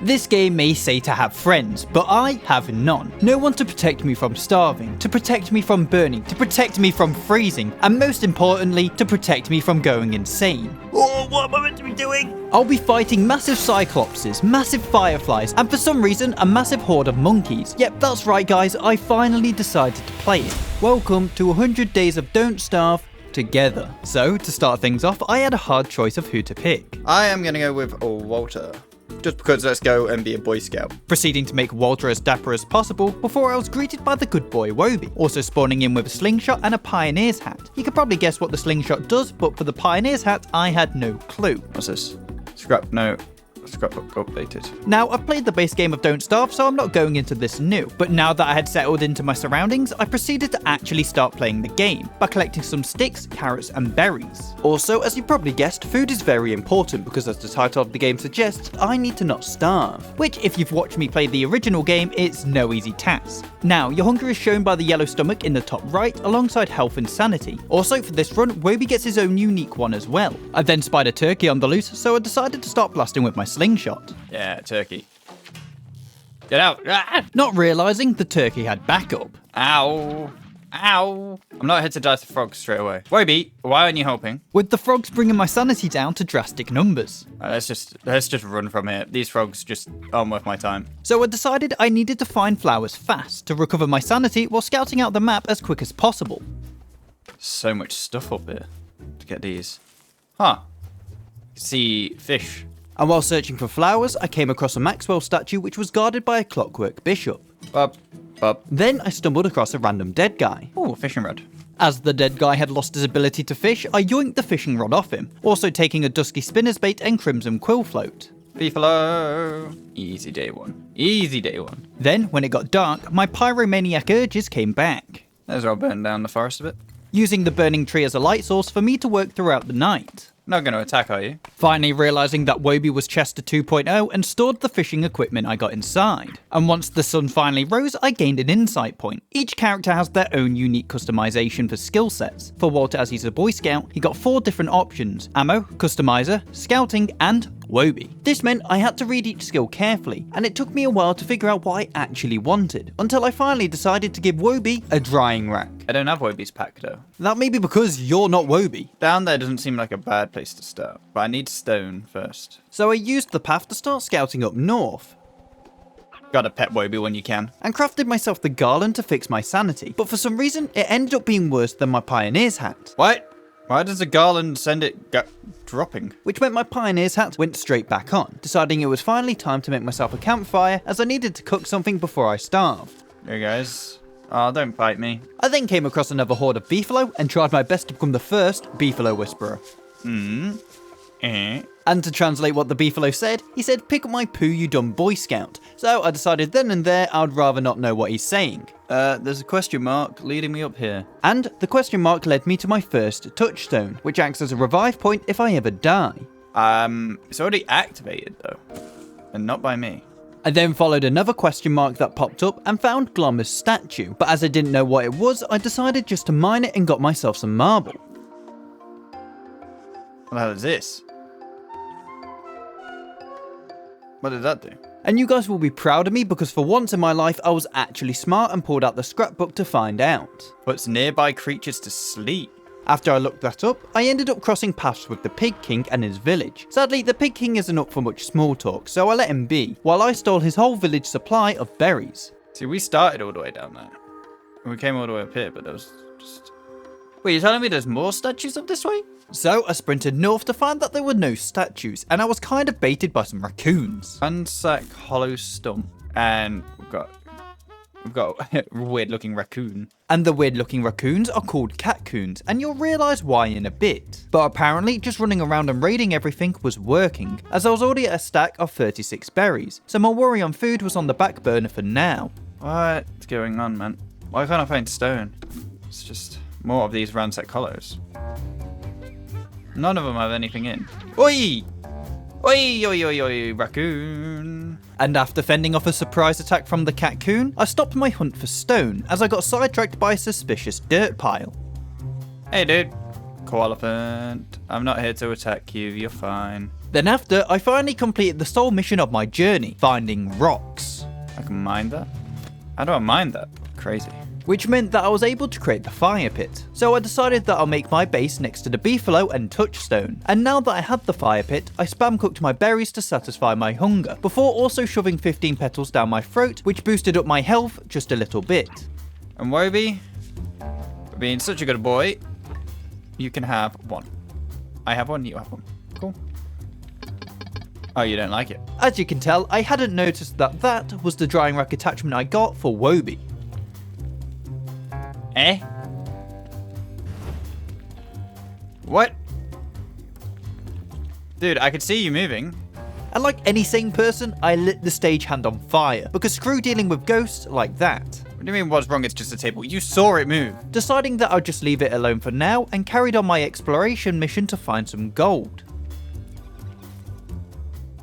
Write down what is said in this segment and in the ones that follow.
This game may say to have friends, but I have none. No one to protect me from starving, to protect me from burning, to protect me from freezing, and most importantly, to protect me from going insane. Oh, what am I meant to be doing? I'll be fighting massive cyclopses, massive fireflies, and for some reason, a massive horde of monkeys. Yep, that's right guys, I finally decided to play it. Welcome to 100 days of Don't Starve together. So, to start things off, I had a hard choice of who to pick. I am going to go with Walter. Just because let's go and be a Boy Scout. Proceeding to make Walter as dapper as possible before I was greeted by the good boy Wobie, also spawning in with a slingshot and a pioneer's hat. You could probably guess what the slingshot does, but for the pioneer's hat, I had no clue. What's this? Scrapbook updated. Now, I've played the base game of Don't Starve, so I'm not going into this new, but now that I had settled into my surroundings, I proceeded to actually start playing the game by collecting some sticks, carrots, and berries. Also, as you probably guessed, food is very important because as the title of the game suggests, I need to not starve, which if you've watched me play the original game, it's no easy task. Now, your hunger is shown by the yellow stomach in the top right, alongside health and sanity. Also, for this run, Wobie gets his own unique one as well. I then spied a turkey on the loose, so I decided to start blasting with my slingshot. Yeah, turkey. Get out. Ah! Not realising the turkey had backup. Ow. Ow. I'm not here to die to frogs straight away. Wobie, why aren't you helping? With the frogs bringing my sanity down to drastic numbers. Let's just run from here. These frogs just aren't worth my time. So I decided I needed to find flowers fast to recover my sanity while scouting out the map as quick as possible. So much stuff up here to get these. Huh. See fish. And while searching for flowers, I came across a Maxwell statue which was guarded by a clockwork bishop. Up. Then I stumbled across a random dead guy. Oh, fishing rod. As the dead guy had lost his ability to fish, I yoinked the fishing rod off him, also taking a dusky spinner's bait and crimson quill float. Beefalo. Easy day one. Easy day one. Then, when it got dark, my pyromaniac urges came back. There's all burn down the forest a bit. Using the burning tree as a light source for me to work throughout the night. Not going to attack, are you? Finally realising that Wobie was Chester 2.0 and stored the fishing equipment I got inside. And once the sun finally rose, I gained an insight point. Each character has their own unique customization for skill sets. For Walter, as he's a Boy Scout, he got 4 different options: ammo, customizer, scouting, and Wobie. This meant I had to read each skill carefully, and it took me a while to figure out what I actually wanted, until I finally decided to give Wobie a drying rack. I don't have Wobie's pack though. That may be because you're not Wobie. Down there doesn't seem like a bad place to start, but I need stone first. So I used the path to start scouting up north. Gotta pet Wobie when you can. And crafted myself the garland to fix my sanity, but for some reason it ended up being worse than my pioneer's hat. What? Why does the garland send it dropping? Which meant my pioneer's hat went straight back on, deciding it was finally time to make myself a campfire as I needed to cook something before I starved. Hey guys. Oh, don't bite me. I then came across another horde of beefalo and tried my best to become the first beefalo whisperer. And to translate what the beefalo said, he said, "Pick up my poo, you dumb Boy Scout." So I decided then and there I'd rather not know what he's saying. There's a question mark leading me up here. And the question mark led me to my first touchstone, which acts as a revive point if I ever die. It's already activated though, and not by me. I then followed another question mark that popped up and found Glommer's statue, but as I didn't know what it was, I decided just to mine it and got myself some marble. What the hell is this? What did that do? And you guys will be proud of me because for once in my life I was actually smart and pulled out the scrapbook to find out. Puts nearby creatures to sleep. After I looked that up, I ended up crossing paths with the Pig King and his village. Sadly, the Pig King isn't up for much small talk, so I let him be, while I stole his whole village supply of berries. See, we started all the way down there. We came all the way up here, but there was just... Wait, you're telling me there's more statues up this way? So I sprinted north to find that there were no statues, and I was kind of baited by some raccoons. Ransack hollow stump, and we've got a weird looking raccoon. And the weird looking raccoons are called catcoons, and you'll realise why in a bit. But apparently just running around and raiding everything was working, as I was already at a stack of 36 berries, so my worry on food was on the back burner for now. What's going on, man? Why can't I find stone? It's just more of these ransack hollows. None of them have anything in. Oi! Oi, oi, oi, oi, raccoon. And after fending off a surprise attack from the catcoon, I stopped my hunt for stone as I got sidetracked by a suspicious dirt pile. Hey dude, Koalapant. I'm not here to attack you, you're fine. Then after, I finally completed the sole mission of my journey, finding rocks. I can mine that? How do I mine that? Crazy. Which meant that I was able to create the fire pit. So I decided that I'll make my base next to the beefalo and touchstone. And now that I had the fire pit, I spam cooked my berries to satisfy my hunger, before also shoving 15 petals down my throat, which boosted up my health just a little bit. And Woby, for being such a good boy, you can have one. I have one, you have one. Cool. Oh, you don't like it? As you can tell, I hadn't noticed that that was the drying rack attachment I got for Woby. Eh? What? Dude, I could see you moving. And like any sane person, I lit the stagehand on fire, because screw dealing with ghosts like that. What do you mean what's wrong? It's just a table. You saw it move. Deciding that I'll just leave it alone for now and carried on my exploration mission to find some gold.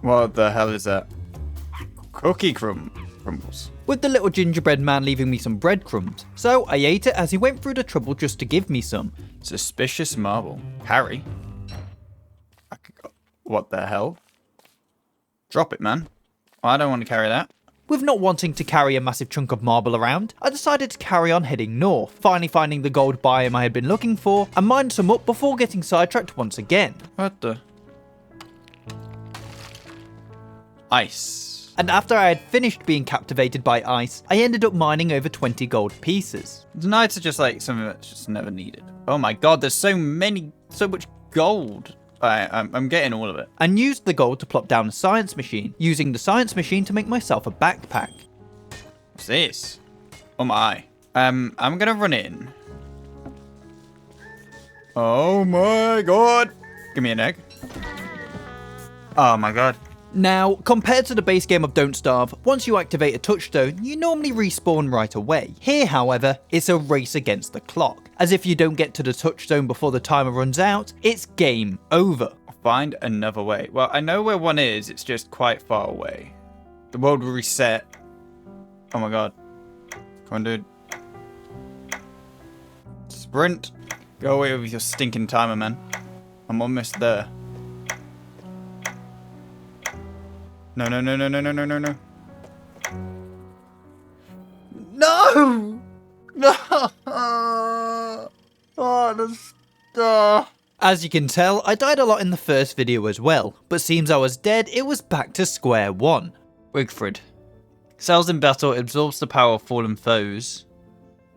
What the hell is that? Cookie crumbles. With the little gingerbread man leaving me some breadcrumbs, so I ate it as he went through the trouble just to give me some. Suspicious marble. Harry? What the hell? Drop it, man. I don't want to carry that. With not wanting to carry a massive chunk of marble around, I decided to carry on heading north, finally finding the gold biome I had been looking for, and mined some up before getting sidetracked once again. What the? Ice. And after I had finished being captivated by ice, I ended up mining over 20 gold pieces. The knights are just like something that's just never needed. Oh my god, there's so much gold. I'm getting all of it. And used the gold to plop down a science machine, using the science machine to make myself a backpack. What's this? Oh my. I'm gonna run in. Oh my god. Give me an egg. Oh my god. Now, compared to the base game of Don't Starve, once you activate a touchstone, you normally respawn right away. Here, however, it's a race against the clock, as if you don't get to the touchstone before the timer runs out, it's game over. Find another way. Well, I know where one is, it's just quite far away. The world will reset. Oh my god. Come on, dude. Sprint. Go away with your stinking timer, man. I'm almost there. No, no, no, no, no, no, no, no, no. No! No! Oh, the As you can tell, I died a lot in the first video as well, but seems I was dead, it was back to square one. Wigfrid. Cells in battle, absorbs the power of fallen foes.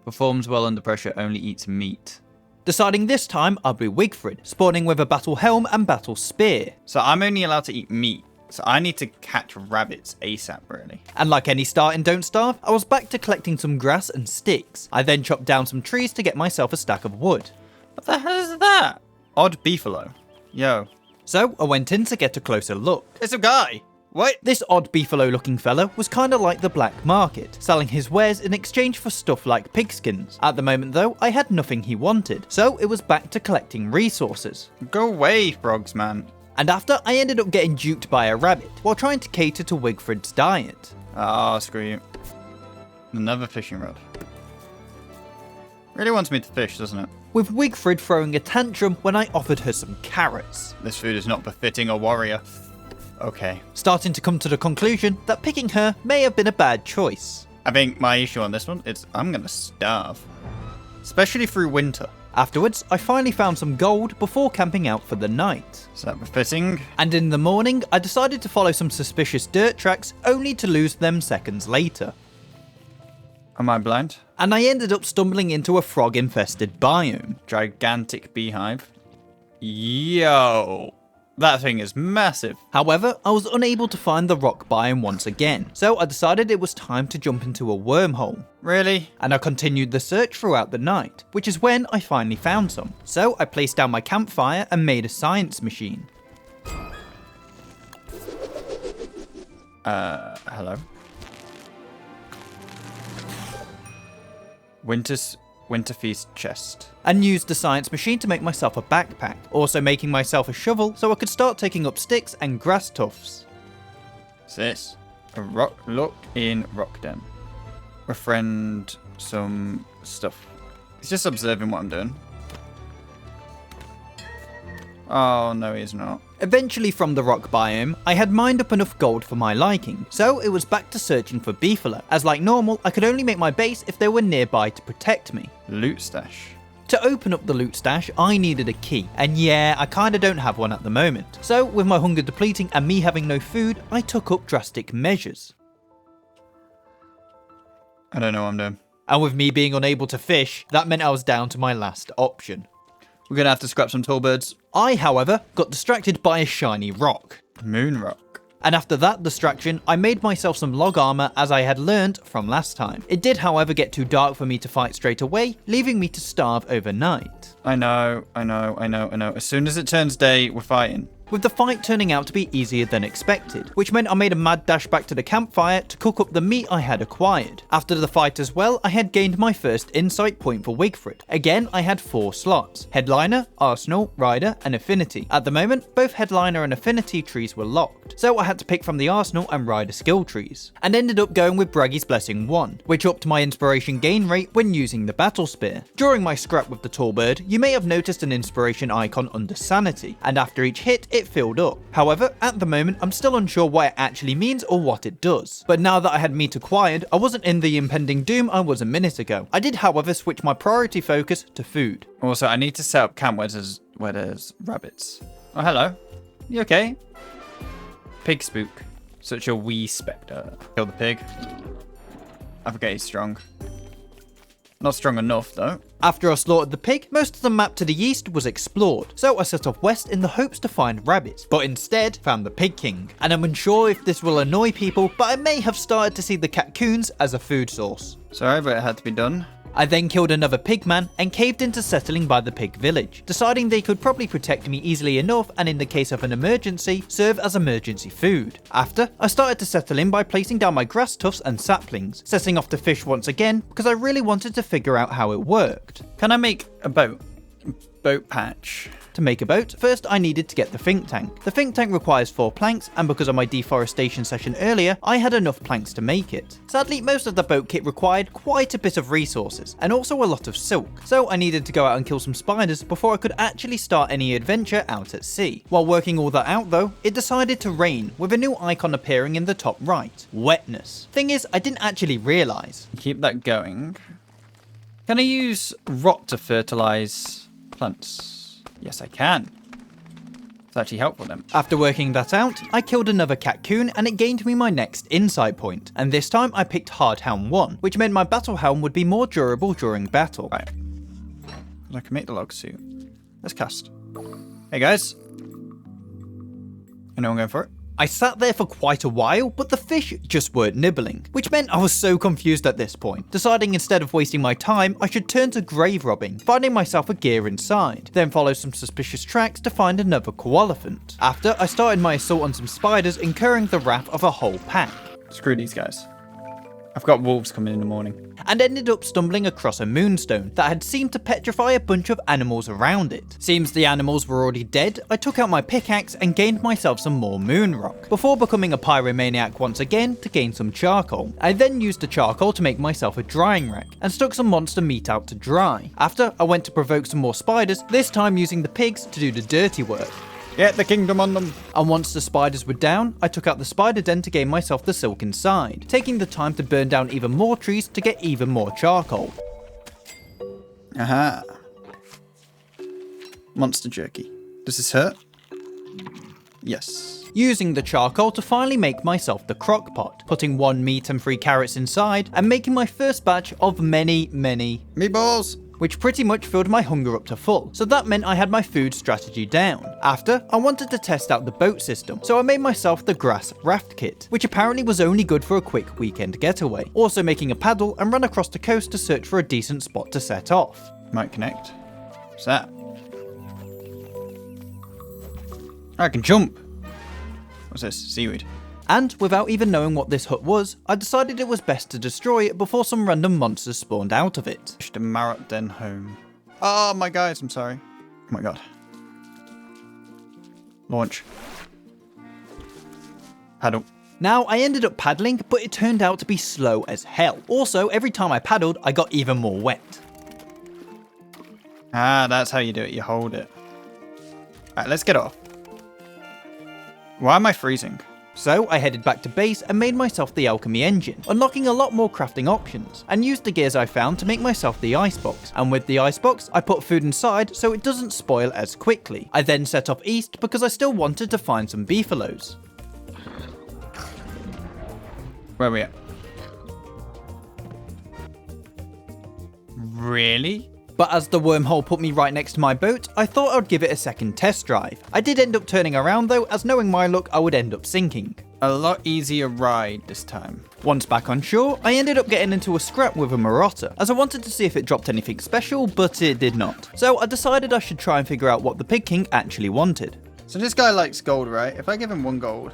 Performs well under pressure, only eats meat. Deciding this time I'll be Wigfrid, spawning with a battle helm and battle spear. So I'm only allowed to eat meat. So I need to catch rabbits ASAP, really. And like any start in Don't Starve, I was back to collecting some grass and sticks. I then chopped down some trees to get myself a stack of wood. What the hell is that? Odd beefalo. Yo. So I went in to get a closer look. It's a guy. What? This odd beefalo looking fella was kinda like the black market, selling his wares in exchange for stuff like pigskins. At the moment though, I had nothing he wanted, so it was back to collecting resources. Go away, frogs, man. And after, I ended up getting duped by a rabbit, while trying to cater to Wigfrid's diet. Oh, screw you. Another fishing rod. Really wants me to fish, doesn't it? With Wigfrid throwing a tantrum when I offered her some carrots. This food is not befitting a warrior. Okay. Starting to come to the conclusion that picking her may have been a bad choice. I think my issue on this one is I'm gonna starve. Especially through winter. Afterwards, I finally found some gold before camping out for the night. Is that befitting? And in the morning, I decided to follow some suspicious dirt tracks, only to lose them seconds later. Am I blind? And I ended up stumbling into a frog-infested biome. Gigantic beehive. Yo. That thing is massive. However, I was unable to find the rock biome once again, so I decided it was time to jump into a wormhole. Really? And I continued the search throughout the night, which is when I finally found some. So I placed down my campfire and made a science machine. Hello? Winter Feast chest. And used the science machine to make myself a backpack, also making myself a shovel so I could start taking up sticks and grass tufts. What's this? A rock. Look in rock den. Befriend some stuff. He's just observing what I'm doing. Oh no, he's not. Eventually from the rock biome, I had mined up enough gold for my liking, so it was back to searching for beefalo, as like normal, I could only make my base if they were nearby to protect me. Loot stash. To open up the loot stash, I needed a key, and yeah, I kinda don't have one at the moment. So, with my hunger depleting and me having no food, I took up drastic measures. I don't know what I'm doing. And with me being unable to fish, that meant I was down to my last option. We're gonna have to scrap some tall birds. I, however, got distracted by a shiny rock. Moon rock. And after that distraction, I made myself some log armor as I had learned from last time. It did, however, get too dark for me to fight straight away, leaving me to starve overnight. I know. As soon as it turns day, we're fighting. With the fight turning out to be easier than expected, which meant I made a mad dash back to the campfire to cook up the meat I had acquired. After the fight as well, I had gained my first insight point for Wigfrid. Again, I had 4 slots: Headliner, Arsenal, Rider, and Affinity. At the moment, both Headliner and Affinity trees were locked, so I had to pick from the Arsenal and Rider skill trees, and ended up going with Braggy's Blessing 1, which upped my inspiration gain rate when using the Battle Spear. During my scrap with the tall bird, you may have noticed an inspiration icon under Sanity, and after each hit, it filled up. However, at the moment, I'm still unsure what it actually means or what it does. But now that I had meat acquired, I wasn't in the impending doom I was a minute ago. I did, however, switch my priority focus to food. Also, I need to set up camp where there's rabbits. Oh, hello. You okay? Pig spook. Such a wee spectre. Kill the pig. I forget he's strong. Not strong enough, though. After I slaughtered the pig, most of the map to the east was explored, so I set off west in the hopes to find rabbits, but instead found the Pig King. And I'm unsure if this will annoy people, but I may have started to see the caccoons as a food source. Sorry, but it had to be done. I then killed another pigman and caved into settling by the pig village, deciding they could probably protect me easily enough and in the case of an emergency, serve as emergency food. After, I started to settle in by placing down my grass tufts and saplings, setting off to fish once again because I really wanted to figure out how it worked. Can I make a boat? Boat patch. To make a boat, first I needed to get the think tank. The think tank requires 4 planks, and because of my deforestation session earlier, I had enough planks to make it. Sadly, most of the boat kit required quite a bit of resources, and also a lot of silk, so I needed to go out and kill some spiders before I could actually start any adventure out at sea. While working all that out though, it decided to rain, with a new icon appearing in the top right, wetness. Thing is, I didn't actually realise. Keep that going. Can I use rot to fertilize plants? Yes, I can. It's actually helpful then. After working that out, I killed another caccoon and it gained me my next insight point. And this time I picked Hardhound 1, which meant my battle helm would be more durable during battle. Right. I can make the log suit. Let's cast. Hey guys. Anyone going for it? I sat there for quite a while, but the fish just weren't nibbling, which meant I was so confused at this point, deciding instead of wasting my time, I should turn to grave robbing, finding myself a gear inside, then follow some suspicious tracks to find another koalaphant. After, I started my assault on some spiders, incurring the wrath of a whole pack. Screw these guys. I've got wolves coming in the morning. And ended up stumbling across a moonstone that had seemed to petrify a bunch of animals around it. Seems the animals were already dead, I took out my pickaxe and gained myself some more moon rock, before becoming a pyromaniac once again to gain some charcoal. I then used the charcoal to make myself a drying rack, and stuck some monster meat out to dry. After, I went to provoke some more spiders, this time using the pigs to do the dirty work. Get the kingdom on them. And once the spiders were down, I took out the spider den to gain myself the silk inside, taking the time to burn down even more trees to get even more charcoal. Aha. Monster jerky. Does this hurt? Yes. Using the charcoal to finally make myself the crock pot, putting 1 meat and 3 carrots inside, and making my first batch of many meatballs, which pretty much filled my hunger up to full, so that meant I had my food strategy down. After, I wanted to test out the boat system, so I made myself the grass raft kit, which apparently was only good for a quick weekend getaway, also making a paddle and run across the coast to search for a decent spot to set off. Might connect. What's that? I can jump. What's this? Seaweed. And without even knowing what this hut was, I decided it was best to destroy it before some random monsters spawned out of it. Push the Marrot Den home. Oh my guys, I'm sorry. Oh my god. Launch. Paddle. Now, I ended up paddling, but it turned out to be slow as hell. Also, every time I paddled, I got even more wet. Ah, that's how you do it. You hold it. Alright, let's get off. Why am I freezing? So I headed back to base and made myself the alchemy engine, unlocking a lot more crafting options, and used the gears I found to make myself the icebox. And with the icebox, I put food inside so it doesn't spoil as quickly. I then set off east because I still wanted to find some beefaloes. Where are we at? Really? But as the wormhole put me right next to my boat, I thought I'd give it a second test drive. I did end up turning around though, as knowing my luck I would end up sinking. A lot easier ride this time. Once back on shore, I ended up getting into a scrap with a Marotta, as I wanted to see if it dropped anything special, but it did not. So I decided I should try and figure out what the Pig King actually wanted. So this guy likes gold, right? If I give him 1 gold.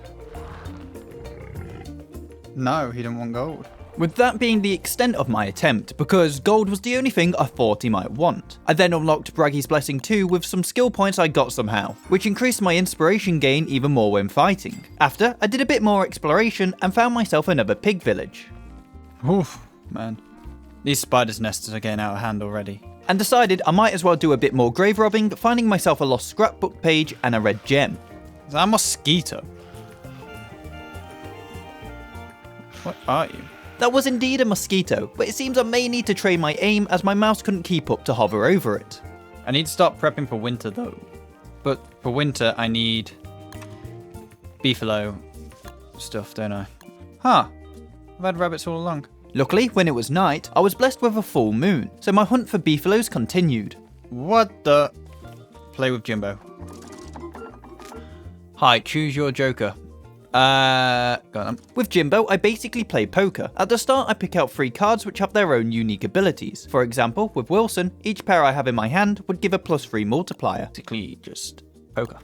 No, he didn't want gold. With that being the extent of my attempt, because gold was the only thing I thought he might want. I then unlocked Braggy's Blessing 2 with some skill points I got somehow, which increased my inspiration gain even more when fighting. After, I did a bit more exploration and found myself another pig village. Oof, man. These spiders' nests are getting out of hand already. And decided I might as well do a bit more grave robbing, finding myself a lost scrapbook page and a red gem. Is that a mosquito? What are you? That was indeed a mosquito, but it seems I may need to train my aim as my mouse couldn't keep up to hover over it. I need to start prepping for winter though. But for winter I need beefalo stuff, don't I? Huh. I've had rabbits all along. Luckily, when it was night, I was blessed with a full moon, so my hunt for beefalos continued. What the? Play with Jimbo. Hi, choose your joker. Got him. With Jimbo, I basically play poker. At the start, I pick out 3 cards which have their own unique abilities. For example, with Wilson, each pair I have in my hand would give a +3 multiplier. Basically, just poker.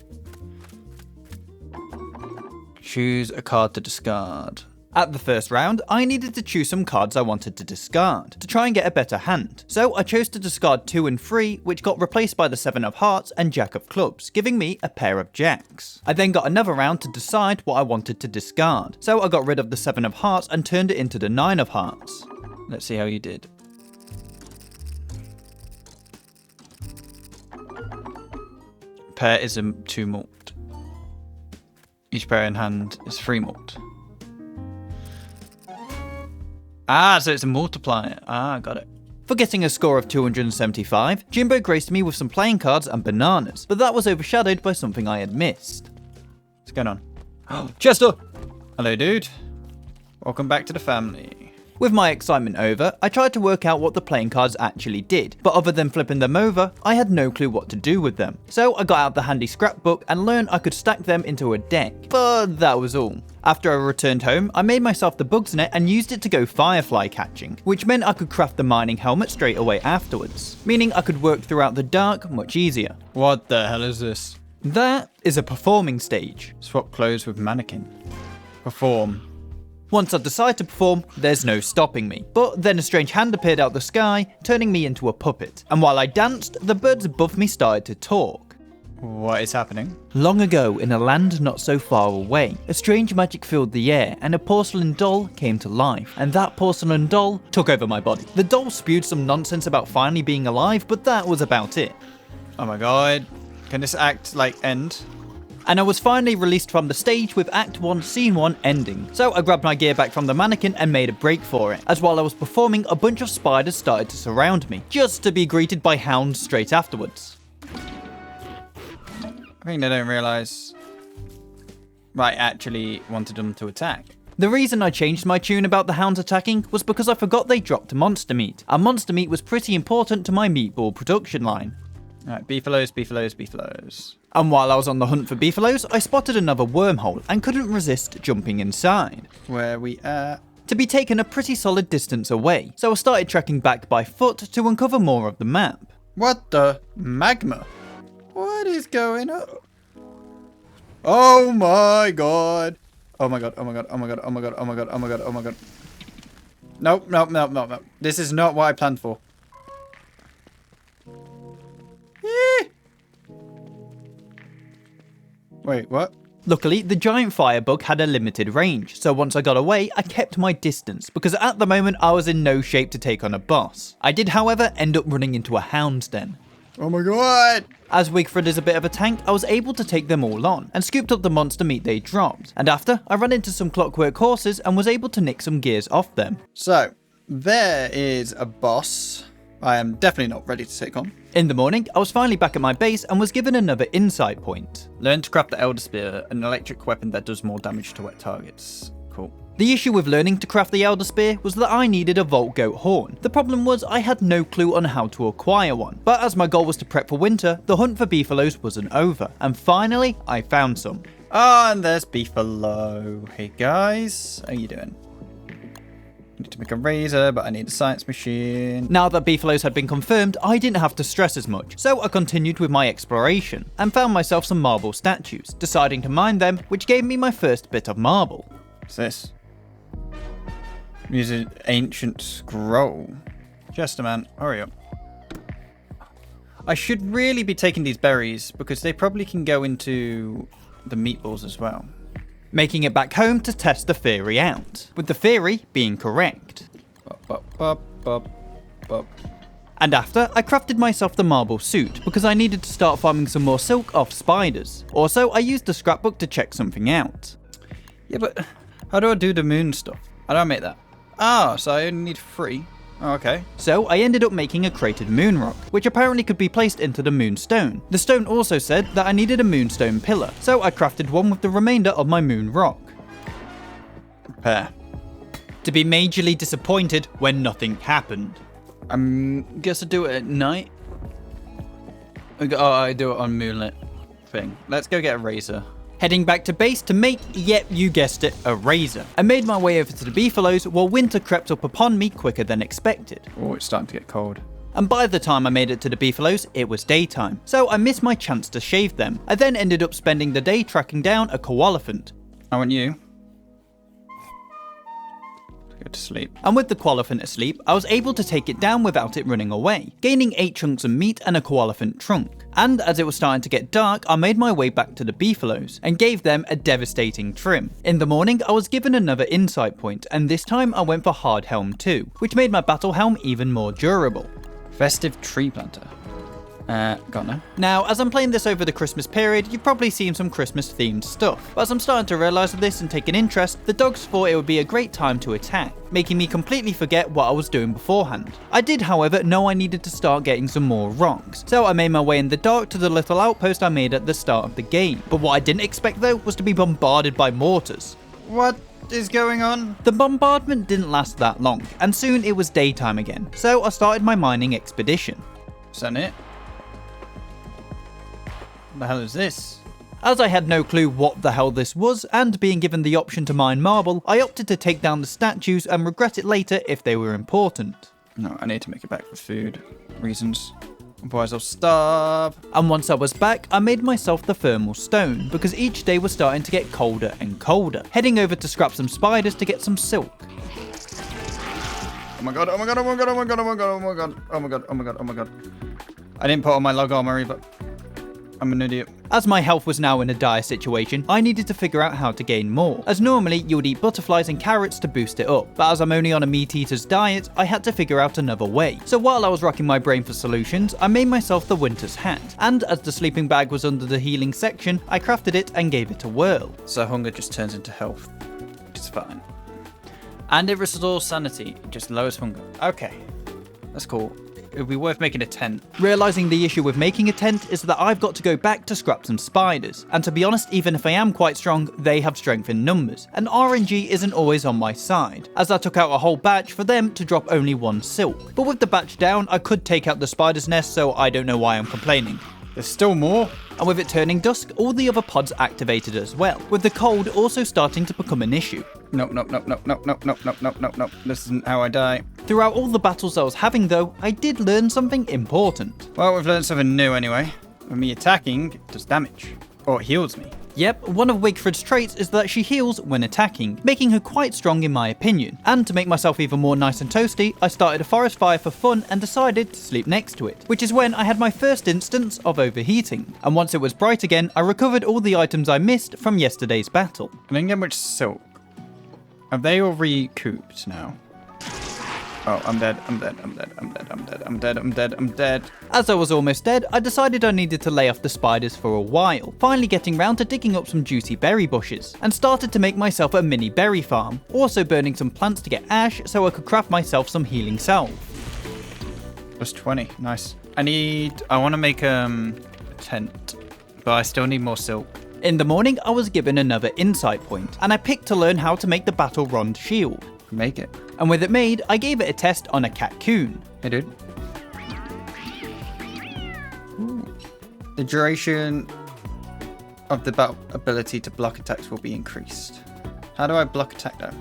Choose a card to discard. At the first round, I needed to choose some cards I wanted to discard, to try and get a better hand. So I chose to discard 2 and 3, which got replaced by the 7 of hearts and Jack of clubs, giving me a pair of jacks. I then got another round to decide what I wanted to discard, so I got rid of the 7 of hearts and turned it into the 9 of hearts. Let's see how you did. Pair is a 2 malt. Each pair in hand is 3 malt. Ah, so it's a multiplier. Ah, got it. For getting a score of 275, Jimbo graced me with some playing cards and bananas, but that was overshadowed by something I had missed. What's going on? Chester! Hello, dude. Welcome back to the family. With my excitement over, I tried to work out what the playing cards actually did, but other than flipping them over, I had no clue what to do with them. So I got out the handy scrapbook and learned I could stack them into a deck, but that was all. After I returned home, I made myself the bug's net and used it to go firefly catching, which meant I could craft the mining helmet straight away afterwards, meaning I could work throughout the dark much easier. What the hell is this? That is a performing stage. Swap clothes with mannequin. Perform. Once I decide to perform, there's no stopping me. But then a strange hand appeared out the sky, turning me into a puppet. And while I danced, the birds above me started to talk. What is happening? Long ago, in a land not so far away, a strange magic filled the air and a porcelain doll came to life. And that porcelain doll took over my body. The doll spewed some nonsense about finally being alive, but that was about it. Oh my god. Can this act, end? And I was finally released from the stage with Act 1, Scene 1 ending. So I grabbed my gear back from the mannequin and made a break for it. As while I was performing, a bunch of spiders started to surround me, just to be greeted by hounds straight afterwards. I think they don't realise I actually wanted them to attack. The reason I changed my tune about the hounds attacking was because I forgot they dropped monster meat, and monster meat was pretty important to my meatball production line. Alright, beefalos, beefalos, beefalos. And while I was on the hunt for beefalos, I spotted another wormhole and couldn't resist jumping inside. Where we at? To be taken a pretty solid distance away, so I started trekking back by foot to uncover more of the map. What the? Magma? What is going on? Oh my god. Oh my god, oh my god, oh my god, oh my god, oh my god, oh my god, oh my god. Nope, nope, nope, nope, nope. This is not what I planned for. Wait, what? Luckily, the giant firebug had a limited range, so once I got away, I kept my distance, because at the moment I was in no shape to take on a boss. I did, however, end up running into a hound's den. Oh my god! As Wigfrid is a bit of a tank, I was able to take them all on, and scooped up the monster meat they dropped. And after, I ran into some clockwork horses and was able to nick some gears off them. So, there is a boss I am definitely not ready to take on. In the morning, I was finally back at my base and was given another insight point. Learn to craft the Elder Spear, an electric weapon that does more damage to wet targets. Cool. The issue with learning to craft the Elder Spear was that I needed a Vault Goat horn. The problem was I had no clue on how to acquire one. But as my goal was to prep for winter, the hunt for beefaloes wasn't over. And finally, I found some. Ah, and there's Beefalo. Hey guys, how you doing? I need to make a razor, but I need a science machine. Now that beefaloes had been confirmed, I didn't have to stress as much, so I continued with my exploration, and found myself some marble statues, deciding to mine them, which gave me my first bit of marble. What's this? Use an ancient scroll. Jester man, hurry up. I should really be taking these berries, because they probably can go into the meatballs as well. Making it back home to test the theory out, with the theory being correct. And after, I crafted myself the marble suit, because I needed to start farming some more silk off spiders. Also, I used the scrapbook to check something out. Yeah, but how do I do the moon stuff? How do I make that? Ah, so I only need 3. Oh, okay. So I ended up making a crated moon rock, which apparently could be placed into the moonstone. The stone also said that I needed a moonstone pillar, so I crafted one with the remainder of my moon rock. Repair. To be majorly disappointed when nothing happened. Guess I do it at night. Oh, I do it on moonlit thing. Let's go get a razor. Heading back to base to make, yep, you guessed it, a razor. I made my way over to the beefaloes while winter crept up upon me quicker than expected. Oh, it's starting to get cold. And by the time I made it to the beefaloes, it was daytime, so I missed my chance to shave them. I then ended up spending the day tracking down a koalefant. I want you to go to sleep. And with the koalefant asleep, I was able to take it down without it running away, gaining 8 chunks of meat and a koalefant trunk. And as it was starting to get dark, I made my way back to the beefaloes and gave them a devastating trim. In the morning, I was given another insight point, and this time I went for Hard Helm 2, which made my battle helm even more durable. Festive tree planter. Got no. Now, as I'm playing this over the Christmas period, you've probably seen some Christmas themed stuff. But as I'm starting to realise this and take an interest, the dogs thought it would be a great time to attack, making me completely forget what I was doing beforehand. I did, however, know I needed to start getting some more rocks, so I made my way in the dark to the little outpost I made at the start of the game. But what I didn't expect though was to be bombarded by mortars. What is going on? The bombardment didn't last that long, and soon it was daytime again, so I started my mining expedition. Is that it? What the hell is this? As I had no clue what the hell this was, and being given the option to mine marble, I opted to take down the statues and regret it later if they were important. No, I need to make it back for food reasons. Otherwise I'll starve. And once I was back, I made myself the thermal stone, because each day was starting to get colder and colder, heading over to scrap some spiders to get some silk. Oh my god, oh my god, oh my god, oh my god, oh my god, oh my god, oh my god, oh my god, oh my god. I didn't put on my log armor either. I'm an idiot. As my health was now in a dire situation, I needed to figure out how to gain more, as normally you would eat butterflies and carrots to boost it up, but as I'm only on a meat eater's diet, I had to figure out another way. So while I was racking my brain for solutions, I made myself the winter's hat, and as the sleeping bag was under the healing section, I crafted it and gave it a whirl. So hunger just turns into health, which is fine. And it restores sanity, it just lowers hunger. Okay, that's cool. It would be worth making a tent. Realising the issue with making a tent is that I've got to go back to scrap some spiders, and to be honest, even if I am quite strong, they have strength in numbers, and RNG isn't always on my side, as I took out a whole batch for them to drop only 1 silk. But with the batch down, I could take out the spider's nest, so I don't know why I'm complaining. There's still more? And with it turning dusk, all the other pods activated as well, with the cold also starting to become an issue. Nope. This isn't how I die. Throughout all the battles I was having though, I did learn something important. Well, we've learned something new anyway. With me attacking, it does damage. Or it heals me. Yep, one of Wigfrid's traits is that she heals when attacking, making her quite strong in my opinion. And to make myself even more nice and toasty, I started a forest fire for fun and decided to sleep next to it, which is when I had my first instance of overheating. And once it was bright again, I recovered all the items I missed from yesterday's battle. I didn't get much silk. Have they all recouped now? Oh, I'm dead. I'm dead. I'm dead. I'm dead. I'm dead. I'm dead. I'm dead. I'm dead. As I was almost dead, I decided I needed to lay off the spiders for a while, finally getting round to digging up some juicy berry bushes, and started to make myself a mini berry farm, also burning some plants to get ash so I could craft myself some healing salve. Plus 20. Nice. I want to make a tent, but I still need more silk. In the morning, I was given another insight point, and I picked to learn how to make the battle rond shield. Make it. And with it made, I gave it a test on a catcoon. Hey, dude. Ooh. The duration of the battle ability to block attacks will be increased. How do I block attack though?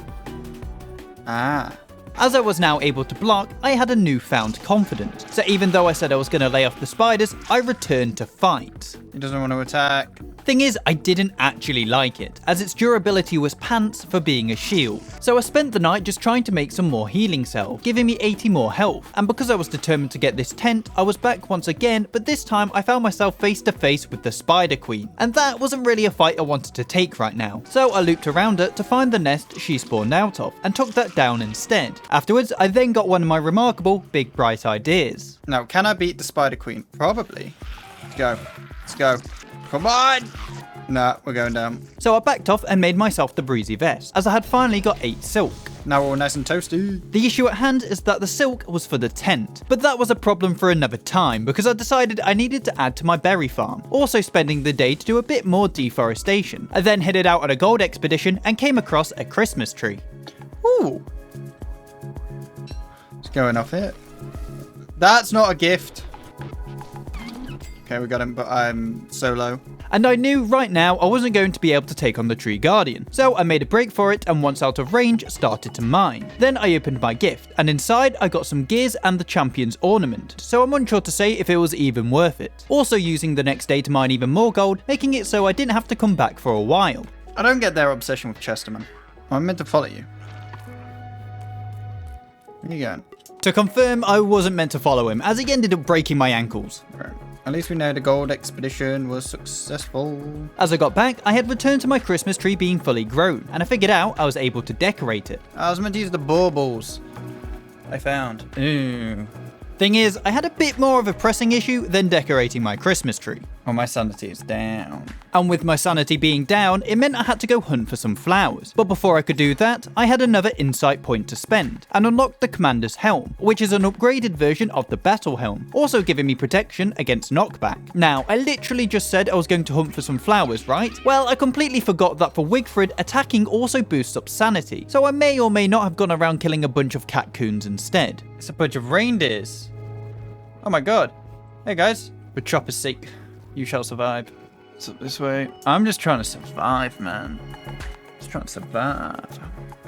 Ah. As I was now able to block, I had a newfound confidence. So even though I said I was going to lay off the spiders, I returned to fight. He doesn't want to attack. Thing is, I didn't actually like it, as its durability was pants for being a shield. So I spent the night just trying to make some more healing cells, giving me 80 more health. And because I was determined to get this tent, I was back once again, but this time I found myself face to face with the Spider Queen. And that wasn't really a fight I wanted to take right now. So I looped around her to find the nest she spawned out of, and took that down instead. Afterwards, I then got one of my remarkable big bright ideas. Now, can I beat the Spider Queen? Probably. Let's go. Let's go. Come on! Nah, we're going down. So I backed off and made myself the breezy vest, as I had finally got 8 silk. Now we're all nice and toasty. The issue at hand is that the silk was for the tent, but that was a problem for another time because I decided I needed to add to my berry farm, also spending the day to do a bit more deforestation. I then headed out on a gold expedition and came across a Christmas tree. Ooh. It's going off here. That's not a gift. Okay, we got him, but I'm so low. And I knew right now I wasn't going to be able to take on the Tree Guardian, so I made a break for it and once out of range, started to mine. Then I opened my gift, and inside I got some gears and the Champion's Ornament, so I'm unsure to say if it was even worth it. Also using the next day to mine even more gold, making it so I didn't have to come back for a while. I don't get their obsession with Chesterman. I'm meant to follow you. Where are you going? To confirm, I wasn't meant to follow him, as he ended up breaking my ankles. Right. At least we know the gold expedition was successful. As I got back, I had returned to my Christmas tree being fully grown, and I figured out I was able to decorate it. I was meant to use the baubles I found. Ooh. Thing is, I had a bit more of a pressing issue than decorating my Christmas tree. Oh, my sanity is down. And with my sanity being down, it meant I had to go hunt for some flowers. But before I could do that, I had another insight point to spend, and unlocked the Commander's Helm, which is an upgraded version of the Battle Helm, also giving me protection against knockback. Now, I literally just said I was going to hunt for some flowers, right? Well, I completely forgot that for Wigfrid, attacking also boosts up sanity, so I may or may not have gone around killing a bunch of catcoons instead. It's a bunch of reindeers. Oh my god. Hey guys. For Chopper's sake, you shall survive. It's up this way. I'm just trying to survive, man. Just trying to survive.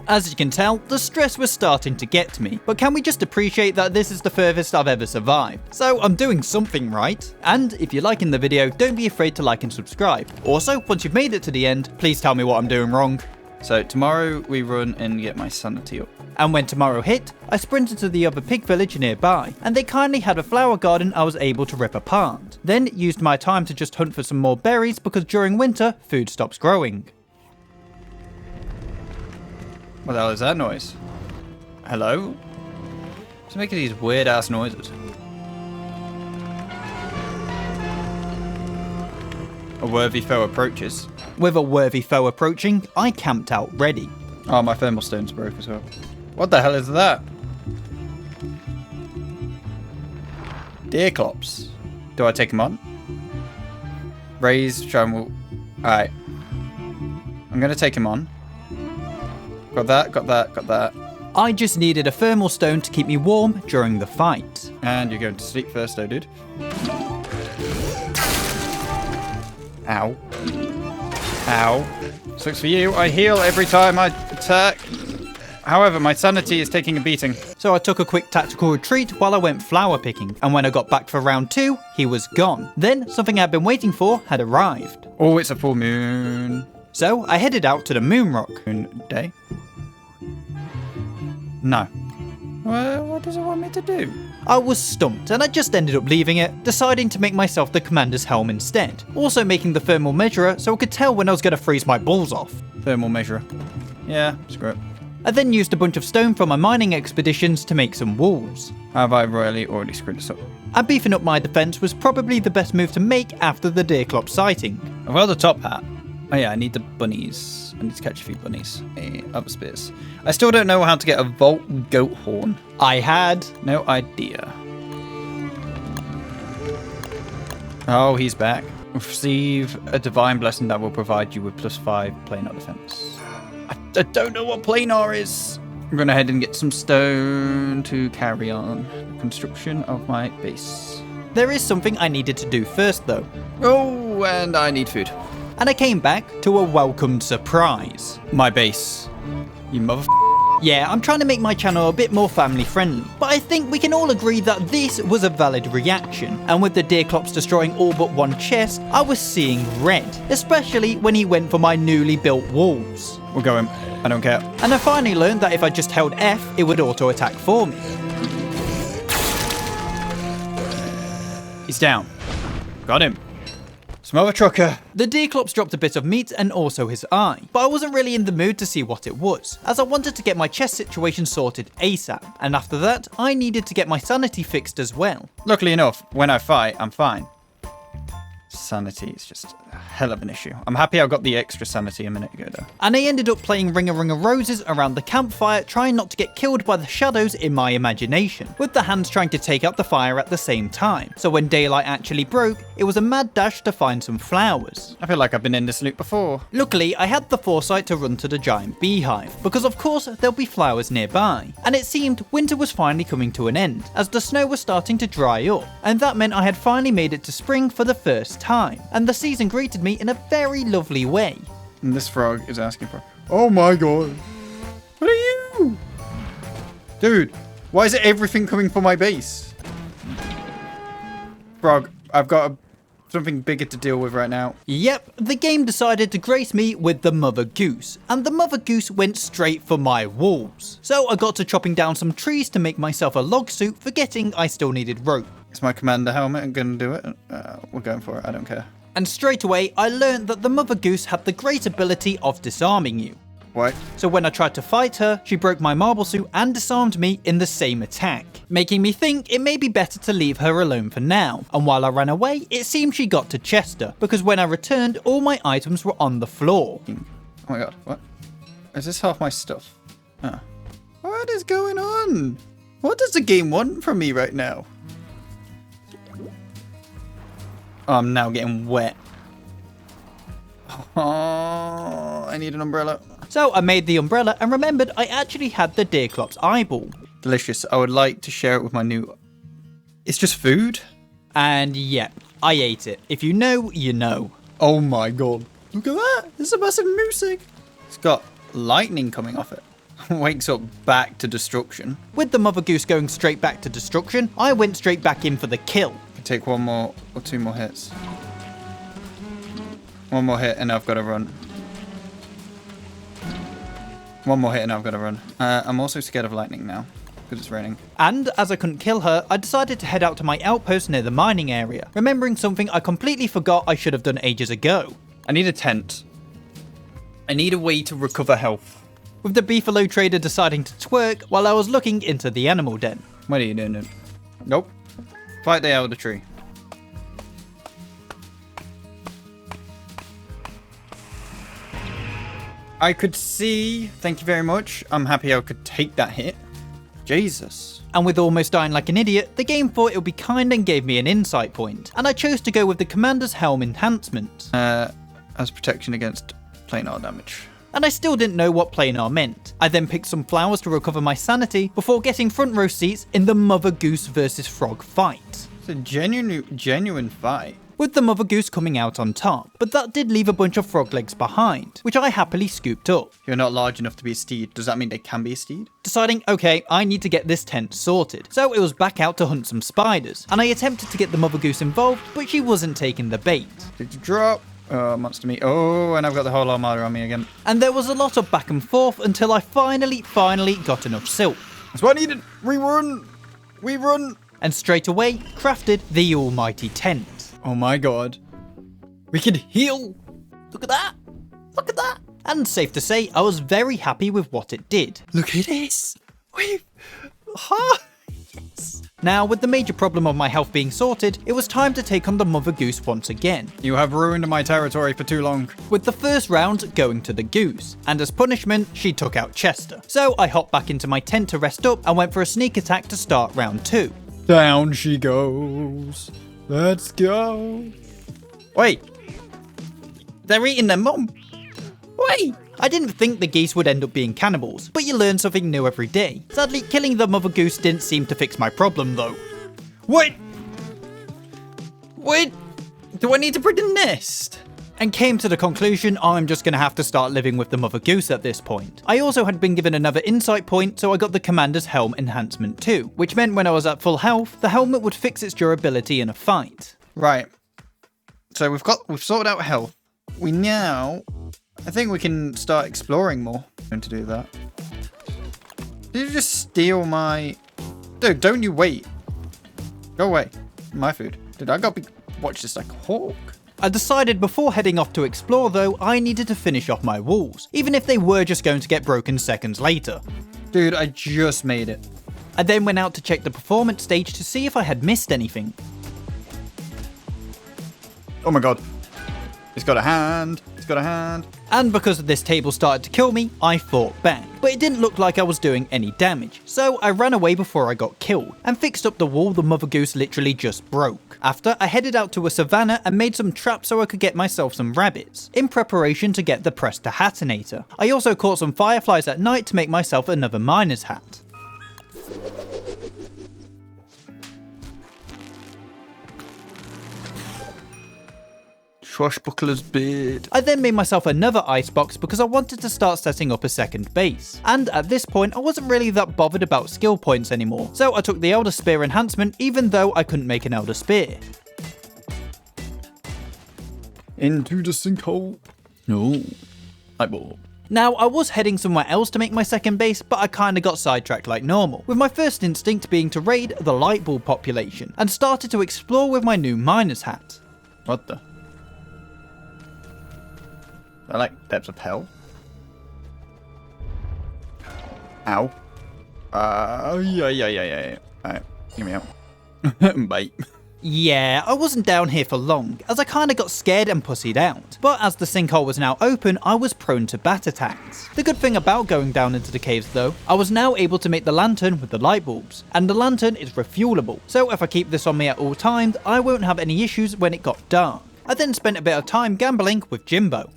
As you can tell, the stress was starting to get to me, but can we just appreciate that this is the furthest I've ever survived? So I'm doing something right. And if you're liking the video, don't be afraid to like and subscribe. Also, once you've made it to the end, please tell me what I'm doing wrong. So tomorrow we run and get my sanity up. And when tomorrow hit, I sprinted to the other pig village nearby, and they kindly had a flower garden I was able to rip apart. Then used my time to just hunt for some more berries because during winter, food stops growing. What the hell is that noise? Hello? Who's making these weird ass noises? A worthy foe approaches. With a worthy foe approaching, I camped out ready. Oh, my thermal stone's broke as well. What the hell is that? Deerclops. Do I take him on? Raise, travel. Alright. I'm gonna take him on. Got that, got that, got that. I just needed a thermal stone to keep me warm during the fight. And you're going to sleep first though, dude. Ow. Ow. Sucks for you. I heal every time I attack. However, my sanity is taking a beating. So I took a quick tactical retreat while I went flower picking, and when I got back for round 2, he was gone. Then, something I'd been waiting for had arrived. Oh, it's a full moon. So I headed out to the moon rock. Moon day? No. Well, what does it want me to do? I was stumped, and I just ended up leaving it, deciding to make myself the Commander's Helm instead. Also making the thermal measurer so I could tell when I was going to freeze my balls off. Thermal measurer. Yeah, screw it. I then used a bunch of stone from my mining expeditions to make some walls. Have I really already screwed this up? And beefing up my defense was probably the best move to make after the Deerclop sighting. I've got the top hat. Oh yeah, I need the bunnies. I need to catch a few bunnies. Other spears. I still don't know how to get a vault goat horn. I had no idea. Oh, he's back. Receive a divine blessing that will provide you with +5 planar defense. I don't know what planar is. I'm gonna head and get some stone to carry on the construction of my base. There is something I needed to do first though. Oh, and I need food. And I came back to a welcomed surprise. My base. You mother. Yeah, I'm trying to make my channel a bit more family friendly, but I think we can all agree that this was a valid reaction. And with the Deerclops destroying all but one chest, I was seeing red, especially when he went for my newly built walls. We'll go in. I don't care. And I finally learned that if I just held F, it would auto-attack for me. He's down. Got him. Smother trucker. The Deerclops dropped a bit of meat and also his eye, but I wasn't really in the mood to see what it was, as I wanted to get my chest situation sorted ASAP, and after that, I needed to get my sanity fixed as well. Luckily enough, when I fight, I'm fine. Sanity is just a hell of an issue. I'm happy I got the extra sanity a minute ago though. And I ended up playing Ring a Roses around the campfire, trying not to get killed by the shadows in my imagination, with the hands trying to take out the fire at the same time. So when daylight actually broke, it was a mad dash to find some flowers. I feel like I've been in this loop before. Luckily, I had the foresight to run to the giant beehive, because of course there'll be flowers nearby. And it seemed winter was finally coming to an end, as the snow was starting to dry up, and that meant I had finally made it to spring for the first time, and the season greeted me in a very lovely way. And this frog is asking for... Oh my god. What are you? Dude, why is it everything coming for my base? Frog, I've got something bigger to deal with right now. Yep, the game decided to grace me with the Mother Goose, and the Mother Goose went straight for my walls. So I got to chopping down some trees to make myself a log suit, forgetting I still needed rope. It's my commander helmet, I'm gonna do it. We're going for it, I don't care. And straight away, I learned that the Mother Goose had the great ability of disarming you. What? So when I tried to fight her, she broke my marble suit and disarmed me in the same attack, making me think it may be better to leave her alone for now. And while I ran away, it seemed she got to Chester, because when I returned, all my items were on the floor. Oh my god, what? Is this half my stuff? Oh. What is going on? What does the game want from me right now? Oh, I'm now getting wet. Oh, I need an umbrella. So I made the umbrella and remembered I actually had the Deerclop's eyeball. Delicious. I would like to share it with my new... It's just food? And yeah, I ate it. If you know, you know. Oh my god. Look at that. It's a massive moose egg. It's got lightning coming off it. Wakes up back to destruction. With the Mother Goose going straight back to destruction, I went straight back in for the kill. Take one more or two more hits. One more hit and I've got to run. One more hit and I've got to run. I'm also scared of lightning now because it's raining. And as I couldn't kill her, I decided to head out to my outpost near the mining area, remembering something I completely forgot I should have done ages ago. I need a tent. I need a way to recover health. With the beefalo trader deciding to twerk while I was looking into the animal den. What are you doing? Nope. Fight the elder tree. I could see. Thank you very much. I'm happy I could take that hit. Jesus. And with almost dying like an idiot, the game thought it would be kind and gave me an insight point, and I chose to go with the Commander's Helm enhancement. As protection against planar damage. And I still didn't know what planar meant. I then picked some flowers to recover my sanity before getting front row seats in the Mother Goose versus Frog fight. It's a genuine fight. With the Mother Goose coming out on top, but that did leave a bunch of frog legs behind, which I happily scooped up. You're not large enough to be a steed. Does that mean they can be a steed? Deciding, okay, I need to get this tent sorted. So it was back out to hunt some spiders, and I attempted to get the Mother Goose involved, but she wasn't taking the bait. Did you drop? Monster meat. Oh, and I've got the whole armada on me again. And there was a lot of back and forth until I finally got enough silk. That's what I needed. We run. And straight away, crafted the almighty tent. Oh my god. We can heal. Look at that. Look at that. And safe to say, I was very happy with what it did. Look at this. Yes. Now, with the major problem of my health being sorted, it was time to take on the Mother Goose once again, You have ruined my territory for too long. with the first round going to the Goose, and as punishment, she took out Chester. So I hopped back into my tent to rest up and went for a sneak attack to start round 2. Down she goes. Let's go. Wait. They're eating their mum. Wait! I didn't think the geese would end up being cannibals, but you learn something new every day. Sadly, killing the Mother Goose didn't seem to fix my problem though. What? Wait. Do I need to bring a nest? And came to the conclusion I'm just going to have to start living with the Mother Goose at this point. I also had been given another insight point, so I got the Commander's Helm enhancement too, which meant when I was at full health, the helmet would fix its durability in a fight. Right. So we've sorted out health. We now, I think we can start exploring more. I'm going to do that. Did you just steal my... Dude, don't you wait. Go away. My food. Dude, I gotta watch this like a hawk. I decided before heading off to explore though, I needed to finish off my walls, even if they were just going to get broken seconds later. Dude, I just made it. I then went out to check the performance stage to see if I had missed anything. Oh my god. It's got a hand. It's got a hand. And because this table started to kill me, I fought back. But it didn't look like I was doing any damage, so I ran away before I got killed, and fixed up the wall the Mother Goose literally just broke. After, I headed out to a savannah and made some traps so I could get myself some rabbits, in preparation to get the Prestihatinator. I also caught some fireflies at night to make myself another miner's hat. Swashbuckler's beard. I then made myself another icebox because I wanted to start setting up a second base. And at this point, I wasn't really that bothered about skill points anymore, so I took the Elder Spear enhancement even though I couldn't make an Elder Spear. Into the sinkhole. No. Eyeball. Now, I was heading somewhere else to make my second base, but I kinda got sidetracked like normal, with my first instinct being to raid the light bulb population, and started to explore with my new miner's hat. What the? I like depths of hell. Ow. Yeah. Alright, give me out. Bite. Yeah, I wasn't down here for long, as I kinda got scared and pussied out. But as the sinkhole was now open, I was prone to bat attacks. The good thing about going down into the caves though, I was now able to make the lantern with the light bulbs, and the lantern is refuelable, so if I keep this on me at all times, I won't have any issues when it got dark. I then spent a bit of time gambling with Jimbo.